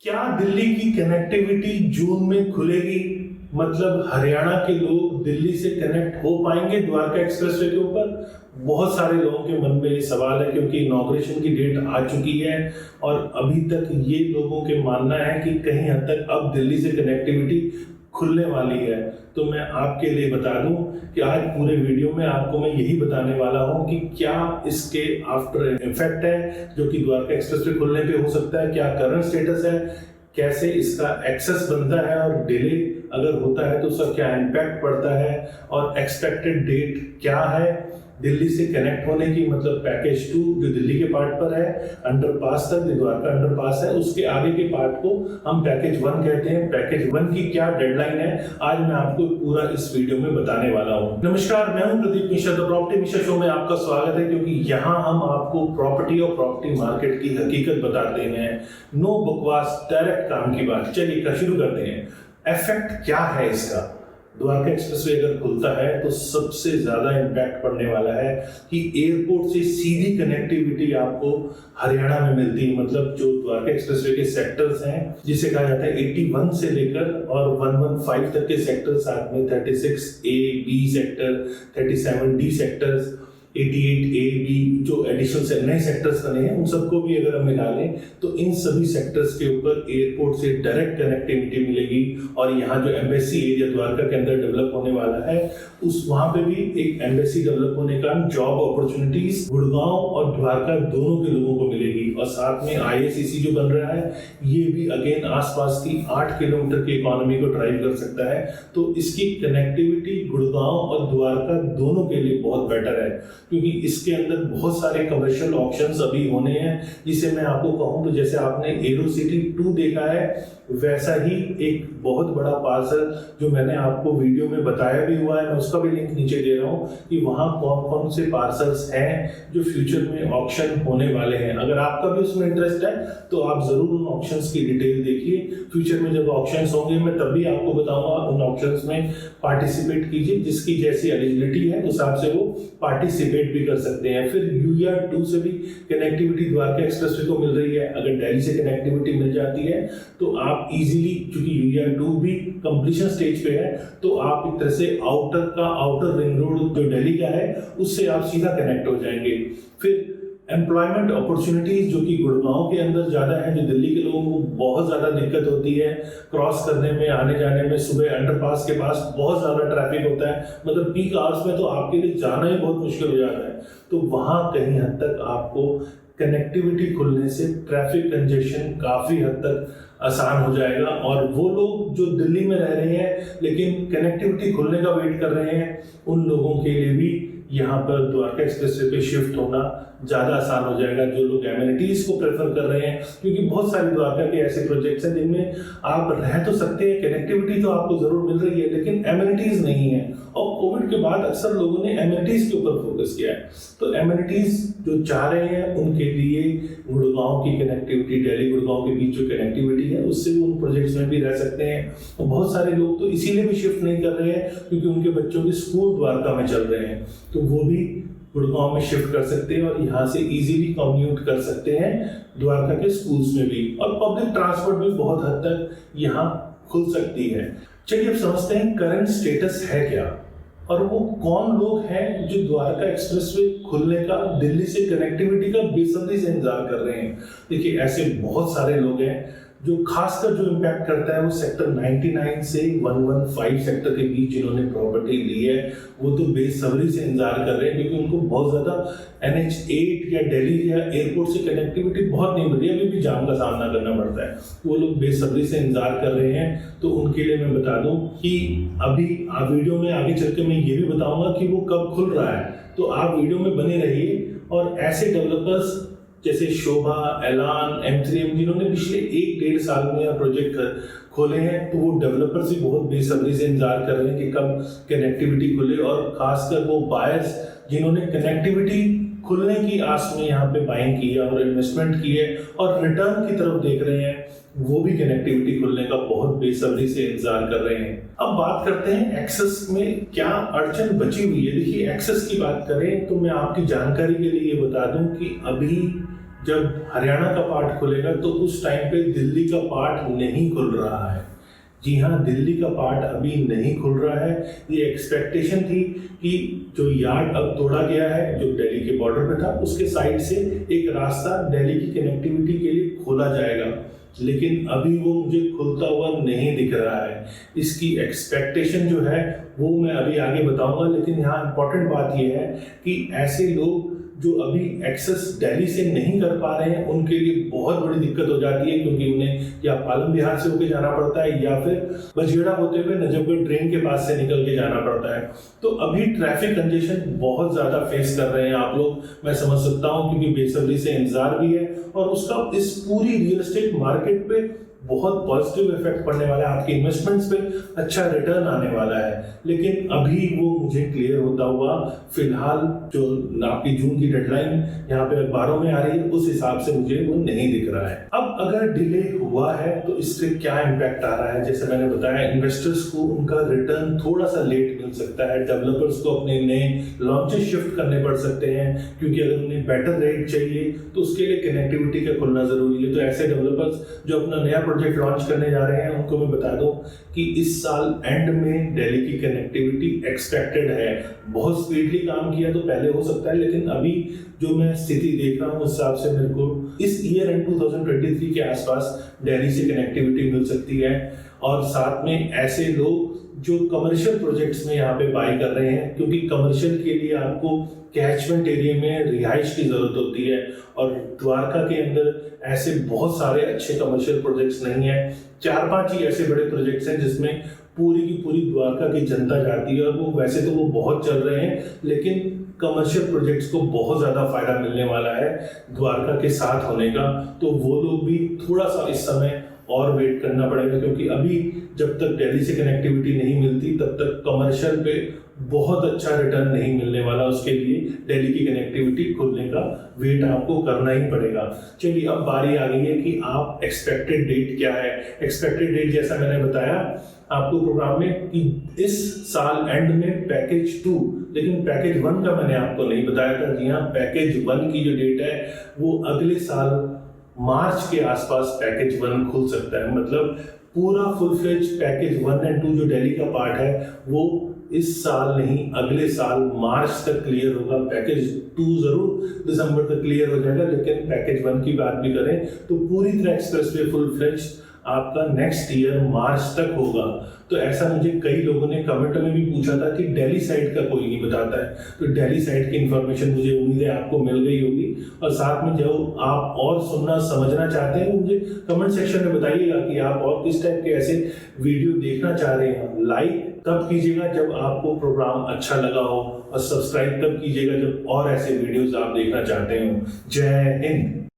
क्या दिल्ली की कनेक्टिविटी जून में खुलेगी? मतलब हरियाणा के लोग दिल्ली से कनेक्ट हो पाएंगे द्वारका एक्सप्रेसवे के ऊपर? बहुत सारे लोगों के मन में ये सवाल है क्योंकि इनॉग्रेशन की डेट आ चुकी है और अभी तक ये लोगों के मानना है कि कहीं हद तक अब दिल्ली से कनेक्टिविटी खुलने वाली है। तो मैं आपके लिए बता दूं कि आज पूरे वीडियो में आपको मैं यही बताने वाला हूं कि क्या इसके आफ्टर इफेक्ट है जो कि द्वारका एक्सप्रेसवे खुलने पे हो सकता है, क्या करंट स्टेटस है, कैसे इसका एक्सेस बनता है और डिले अगर होता है तो उसका क्या इम्पैक्ट पड़ता है और एक्सपेक्टेड डेट क्या है दिल्ली से कनेक्ट होने की। मतलब पैकेज 2 जो दिल्ली के पार्ट पर है, अंडरपास तक जो द्वारका अंडरपास है, उसके आगे के पार्ट को हम पैकेज 1 कहते हैं। पैकेज 1 की क्या डेडलाइन है आज मैं आपको पूरा इस वीडियो में बताने वाला हूँ। नमस्कार, मैं हूँ Pradeep Mishra. The property Mishra show में आपका स्वागत है क्योंकि यहाँ हम आपको प्रॉपर्टी और प्रॉपर्टी मार्केट की हकीकत बताते हैं। नो बकवास, डायरेक्ट काम की बात। चलिए शुरू करते हैं। इफेक्ट क्या है इसका? द्वारका एक्सप्रेसवे अगर खुलता है तो सबसे ज्यादा इम्पैक्ट पड़ने वाला है कि एयरपोर्ट से सीधी कनेक्टिविटी आपको हरियाणा में मिलती है। मतलब जो द्वारका एक्सप्रेसवे के सेक्टर्स हैं जिसे कहा जाता है 81 से लेकर और 115 तक के सेक्टर, साथ में 36A B sector, 37D sectors, 88A B जो एडिशनल नए सेक्टर्स बने हैं उन सबको भी अगर हम मिला लें तो इन सभी सेक्टर्स के ऊपर एयरपोर्ट से डायरेक्ट कनेक्टिविटी मिलेगी। और यहाँ जो एम्बेसी एरिया द्वारका के अंदर डेवलप होने वाला है उस वहाँ पे भी एक एम्बेसी डेवलप होने का जॉब अपॉर्चुनिटीज गुड़गांव और द्वारका दोनों के लोगों को मिलेगी। और साथ में IICC जो बन रहा है ये भी अगेन आसपास की 8 किलोमीटर की इकोनॉमी को ड्राइव कर सकता है। तो इसकी कनेक्टिविटी गुड़गांव और द्वारका दोनों के लिए बहुत बेटर है क्योंकि इसके अंदर बहुत सारे कमर्शियल ऑप्शंस अभी होने हैं। जिसे मैं आपको कहूं तो जैसे आपने एरो सिटी 2 देखा है वैसा ही एक बहुत बड़ा पार्सल जो मैंने आपको वीडियो में बताया भी हुआ है, मैं उसका भी लिंक नीचे दे रहा हूं कि वहां कौन कौन से पार्सल्स हैं जो फ्यूचर में ऑक्शन होने वाले हैं। अगर आपका भी उसमें इंटरेस्ट है तो आप जरूर उन ऑप्शंस की डिटेल देखिए। फ्यूचर में जब ऑप्शंस होंगे मैं तब भी आपको बताऊंगा, उन ऑप्शंस में पार्टिसिपेट कीजिए। जिसकी जैसी एलिजिबिलिटी है उस हिसाब से वो पार्टिसिपेट भी कर सकते हैं। फिर UER2 से भी कनेक्टिविटी द्वारका एक्सप्रेसवे को मिल रही है। अगर दिल्ली से कनेक्टिविटी मिल जाती है तो आप इजीली, क्योंकि UER2 भी कंप्लीशन स्टेज पे है, तो आप एक तरह से आउटर रिंग रोड जो दिल्ली का है उससे आप सीधा कनेक्ट हो जाएंगे। फिर एम्प्लॉयमेंट अपॉर्चुनिटीज जो कि गुड़गांव के अंदर ज्यादा है, जो दिल्ली के लोगों को बहुत ज्यादा दिक्कत होती है क्रॉस करने में, आने जाने में। सुबह अंडरपास के पास बहुत ज्यादा ट्रैफिक होता है, मतलब पीक आवर्स में तो आपके लिए जाना ही बहुत मुश्किल हो जाता है। तो वहां कहीं हद तक आपको कनेक्टिविटी खुलने से ट्रैफिक कंजेशन काफी हद तक आसान हो जाएगा। और वो लोग जो दिल्ली में रह रहे हैं लेकिन कनेक्टिविटी खुलने का वेट कर रहे हैं उन लोगों के लिए भी यहाँ पर द्वारका एक्सप्रेसवे पे शिफ्ट होना ज़्यादा आसान हो जाएगा। जो लोग एमिनिटीज़ को प्रेफर कर रहे हैं, क्योंकि बहुत सारे द्वारका के ऐसे प्रोजेक्ट्स हैं जिनमें आप रह तो सकते हैं, कनेक्टिविटी तो आपको ज़रूर मिल रही है लेकिन एमिनिटीज़ नहीं है। और कोविड के बाद अक्सर लोगों ने एमिनिटीज़ के ऊपर फोकस किया है। तो एमिनिटीज़ जो चाह रहे हैं उनके लिए गुड़गांव की कनेक्टिविटी, दिल्ली गुड़गांव के बीच जो कनेक्टिविटी है उससे वो उन प्रोजेक्ट्स में भी रह सकते हैं। और बहुत सारे लोग तो इसीलिए भी शिफ्ट नहीं कर रहे हैं क्योंकि उनके बच्चों के स्कूल द्वारका में चल रहे हैं, तो वो भी गुड़गांव में शिफ्ट कर सकते हैं और यहाँ से इजीली कम्यूट कर सकते हैं द्वारका के स्कूल्स में भी। और पब्लिक ट्रांसपोर्ट भी बहुत हद तक यहाँ खुल सकती है। चलिए अब समझते हैं करंट स्टेटस है क्या और वो कौन लोग हैं जो द्वारका एक्सप्रेसवे खुलने का, दिल्ली से कनेक्टिविटी का बेसब्री से इंतजार कर रहे हैं। देखिए ऐसे बहुत सारे लोग हैं जो खासकर जो इम्पैक्ट करता है वो सेक्टर 99 से 115 सेक्टर के बीच जिन्होंने प्रॉपर्टी ली है वो तो बेसब्री से इंतजार कर रहे हैं क्योंकि उनको बहुत ज्यादा NH8 या दिल्ली या एयरपोर्ट से कनेक्टिविटी बहुत नहीं मिल रही है, अभी भी जाम का सामना करना पड़ता है। वो लोग बेसब्री से इंतजार कर रहे हैं। तो उनके लिए मैं बता दूं कि अभी वीडियो में आगे चल के मैं ये भी बताऊंगा कि वो कब खुल रहा है, तो आप वीडियो में बने रहिए। और ऐसे डेवलपर्स जैसे शोभा, एलान, M3M जिन्होंने पिछले 1-1.5 साल में यह प्रोजेक्ट खोले हैं तो वो डेवलपर्स भी बहुत बेसब्री से इंतजार कर रहे हैं कि कब कनेक्टिविटी खुले। और खासकर वो बायर्स जिन्होंने कनेक्टिविटी खुलने की आस में यहाँ पे बाइंग की है और इन्वेस्टमेंट की है और रिटर्न की तरफ देख रहे हैं, वो भी कनेक्टिविटी खुलने का बहुत बेसब्री से इंतजार कर रहे हैं। अब बात करते हैं एक्सेस में क्या अड़चन बची हुई है। देखिए एक्सेस की बात करें तो मैं आपकी जानकारी के लिए ये बता दूं कि अभी जब हरियाणा का पार्ट खुलेगा तो उस टाइम पे दिल्ली का पार्ट नहीं खुल रहा है। जी हाँ, दिल्ली का पार्ट अभी नहीं खुल रहा है। ये एक्सपेक्टेशन थी कि जो यार्ड अब तोड़ा गया है जो दिल्ली के बॉर्डर पे था, उसके साइड से एक रास्ता दिल्ली की कनेक्टिविटी के लिए खोला जाएगा, लेकिन अभी वो मुझे खुलता हुआ नहीं दिख रहा है। इसकी एक्सपेक्टेशन जो है वो मैं अभी आगे बताऊंगा, लेकिन यहाँ इंपॉर्टेंट बात ये है कि ऐसे लोग जो अभी एक्सेस दिल्ली से नहीं कर पा रहे हैं उनके लिए बहुत बड़ी दिक्कत हो जाती है, क्योंकि उन्हें या पालम बिहार से होकर जाना पड़ता है या फिर बजेड़ा होते हुए नजफगढ़ ट्रेन के पास से निकल के जाना पड़ता है। तो अभी ट्रैफिक कंजेशन बहुत ज्यादा फेस कर रहे हैं आप लोग, मैं समझ सकता हूँ, क्योंकि बेसब्री से इंतजार भी है और उसका इस पूरी रियल एस्टेट मार्केट पे बहुत पॉजिटिव इफेक्ट पड़ने वाला है, आपके इन्वेस्टमेंट्स पे अच्छा रिटर्न आने वाला है। लेकिन अभी वो मुझे क्लियर होता हुआ फिलहाल जो आपकी जून की डेडलाइन यहाँ पे अखबारों में आ रही है उस हिसाब से मुझे वो नहीं दिख रहा है। अब अगर डिले हुआ है तो इससे क्या इम्पैक्ट आ रहा है, जैसे मैंने बताया इन्वेस्टर्स को उनका रिटर्न थोड़ा सा लेट मिल सकता है, डेवलपर्स को अपने नए लॉन्चेस शिफ्ट करने पड़ सकते हैं, क्योंकि अगर उन्हें बेटर रेट चाहिए तो उसके लिए कनेक्टिविटी का खुलना जरूरी है। तो ऐसे डेवलपर्स जो अपना नया प्रोजेक्ट लॉन्च करने जा रहे हैं उनको मैं बता दूं कि इस साल एंड में दिल्ली की कनेक्टिविटी एक्सपेक्टेड है। बहुत स्पीडली काम किया तो पहले हो सकता है, लेकिन अभी जो मैं स्थिति देख रहा हूँ उस हिसाब से मेरे को इस ईयर एंड 2023 के आसपास दिल्ली से कनेक्टिविटी मिल सकती है। और साथ में ऐसे लोग जो कमर्शियल प्रोजेक्ट्स में यहाँ पे बाई कर रहे हैं, क्योंकि कमर्शियल के लिए आपको कैचमेंट एरिया में रिहाइश की जरूरत होती है और द्वारका के अंदर ऐसे बहुत सारे अच्छे कमर्शियल प्रोजेक्ट्स नहीं है। 4-5 ही ऐसे बड़े प्रोजेक्ट्स हैं जिसमें पूरी की पूरी द्वारका की जनता जाती है और वो वैसे तो वो बहुत चल रहे हैं, लेकिन कमर्शियल प्रोजेक्ट्स को बहुत ज्यादा फायदा मिलने वाला है द्वारका के साथ होने का। तो वो लोग भी थोड़ा सा इस समय और वेट करना पड़ेगा, क्योंकि अभी जब तक दिल्ली से कनेक्टिविटी नहीं मिलती तब तक कमर्शियल पे बहुत अच्छा रिटर्न नहीं मिलने वाला। उसके लिए दिल्ली की कनेक्टिविटी खुलने का वेट आपको करना ही पड़ेगा। चलिए अब बारी आ गई है कि आप एक्सपेक्टेड डेट क्या है। एक्सपेक्टेड डेट जैसा मैंने बताया आपको प्रोग्राम में कि इस साल एंड में पैकेज 2, लेकिन पैकेज 1 का मैंने आपको नहीं बताया था। जी हाँ, पैकेज 1 की जो डेट है वो अगले साल मार्च के आसपास पैकेज 1 खुल सकता है। मतलब पूरा फुल फ्लेज पैकेज 1 एंड 2 जो दिल्ली का पार्ट है वो इस साल नहीं अगले साल मार्च तक क्लियर होगा। पैकेज 2 जरूर दिसंबर तक क्लियर हो जाएगा, लेकिन पैकेज 1 की बात भी करें तो पूरी तरह एक्सप्रेसवे फुल फ्लेज आपका नेक्स्ट ईयर मार्च तक होगा। तो ऐसा मुझे कई लोगों ने कमेंट में भी पूछा था कि दिल्ली साइड का कोई नहीं बताता है, तो दिल्ली साइड की इंफॉर्मेशन मुझे उम्मीद है आपको मिल गई होगी। और साथ में जो आप और सुनना समझना चाहते हैं मुझे कमेंट सेक्शन में बताइएगा कि आप और किस टाइप के ऐसे वीडियो देखना चाह रहे हैं। लाइक तब कीजिएगा जब आपको प्रोग्राम अच्छा लगा हो, और सब्सक्राइब तब कीजिएगा जब और ऐसे वीडियोस आप देखना चाहते हो। जय हिंद।